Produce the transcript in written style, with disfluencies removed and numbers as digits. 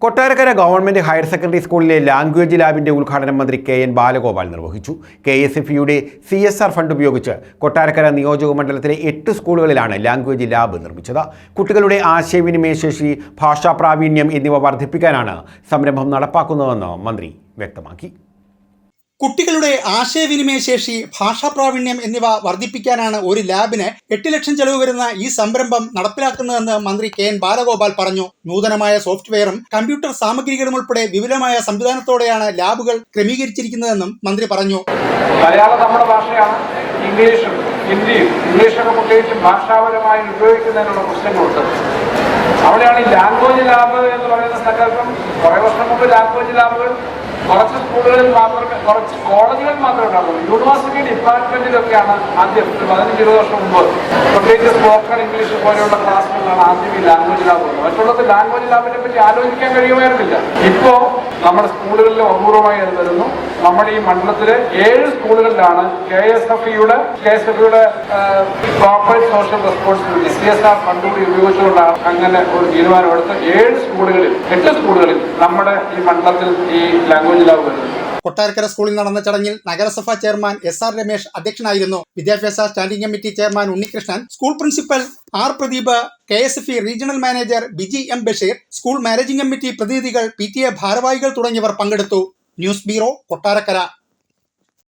Kottarakkara government higher secondary സ്കൂളിലെ language ലാബിന്റെ ഉദ്ഘാടനം മന്ത്രി കെ.എൻ. ബാലഗോപാൽ നിർവഹിച്ചു. KSFEയുടെ CSR ഫണ്ട് ഉപയോഗിച്ച് കൊട്ടാരക്കര നിയോജക മണ്ഡലത്തിലെ 8 സ്കൂളുകളിലാണ് ലാംഗ്വേജ് ലാബ് നിർമ്മിച്ചത്. കുട്ടികളുടെ ആശയവിനിമയ ശേഷി, ഭാഷാ പ്രാവീണ്യം എന്നിവ വർദ്ധിപ്പിക്കാനാണ് സംരംഭം നടപ്പാക്കുന്നതെന്ന് മന്ത്രി വ്യക്തമാക്കി. കുട്ടികളുടെ ആശയവിനിമയ ശേഷി, ഭാഷാ പ്രാവീണ്യം എന്നിവ വർദ്ധിപ്പിക്കാനാണ് ഒരു ലാബിന് 8 ലക്ഷം ചെലവ് വരുന്ന ഈ സംരംഭം നടപ്പിലാക്കുന്നതെന്ന് മന്ത്രി കെ.എൻ. ബാലഗോപാൽ പറഞ്ഞു. നൂതനമായ സോഫ്റ്റ്വെയറും കമ്പ്യൂട്ടർ സാമഗ്രികളും ഉൾപ്പെടെ വിപുലമായ സംവിധാനത്തോടെയാണ് ലാബുകൾ ക്രമീകരിച്ചിരിക്കുന്നതെന്നും മന്ത്രി പറഞ്ഞു. മലയാളം നമ്മുടെ ഭാഷയാണ്. ഇംഗ്ലീഷും ഹിന്ദിയും ഇംഗ്ലീഷൊക്കെ പ്രത്യേകിച്ചും ഭാഷാപരമായി ഉപയോഗിക്കുന്നതിനുള്ള പ്രശ്നങ്ങളുണ്ട്. അവിടെയാണ് ഈ ലാംഗ്വേജ് ലാബ് എന്ന് പറയുന്ന സങ്കല്പം. കുറേ വർഷം മുമ്പ് ലാംഗ്വേജ് ലാബുകൾ കുറച്ച് സ്കൂളുകളിൽ മാത്രമേ, കുറച്ച് കോളേജുകളിൽ മാത്രമേ ഉണ്ടാകുള്ളൂ. യൂണിവേഴ്സിറ്റി ഡിപ്പാർട്ട്മെന്റിലൊക്കെയാണ് ആദ്യം 15-20 വർഷം മുമ്പ് പ്രത്യേകിച്ച് സ്പോക്കൺ ഇംഗ്ലീഷ് പോലെയുള്ള ക്ലാസ്സുകളാണ് ആദ്യം ഈ ലാംഗ്വേജ് ലാബ് വന്നത്. മറ്റുള്ളത് ലാംഗ്വേജ് ലാബിനെ പറ്റി ആലോചിക്കാൻ കഴിയുമായിരുന്നില്ല. ഇപ്പോൾ നമ്മുടെ സ്കൂളുകളിൽ അപൂർവമായി അത് വരുന്നു. നമ്മുടെ ഈ മണ്ഡലത്തിലെ 7 സ്കൂളുകളിലാണ് KSFEയുടെ corporate social responsibility CSR fund കൂടി ഉപയോഗിച്ചുകൊണ്ടാണ് അങ്ങനെ ഒരു തീരുമാനമെടുത്ത് 8 സ്കൂളുകളിൽ നമ്മുടെ ഈ മണ്ഡലത്തിൽ ഈ ലാംഗ്വേജ് ലാബ് വരുന്നു. കൊട്ടാരക്കര സ്കൂളിൽ നടന്ന ചടങ്ങിൽ നഗരസഭാ ചെയർമാൻ SR രമേശ് അധ്യക്ഷനായിരുന്നു. വിദ്യാഭ്യാസ standing committee chairman Unnikrishnan, school principal R Pradeep, KSFE regional manager Biji M Basheer, school managing committee പ്രതിനിധികൾ, PTA ഭാരവാഹികൾ തുടങ്ങിയവർ പങ്കെടുത്തു. News bureau, Kottarakkara.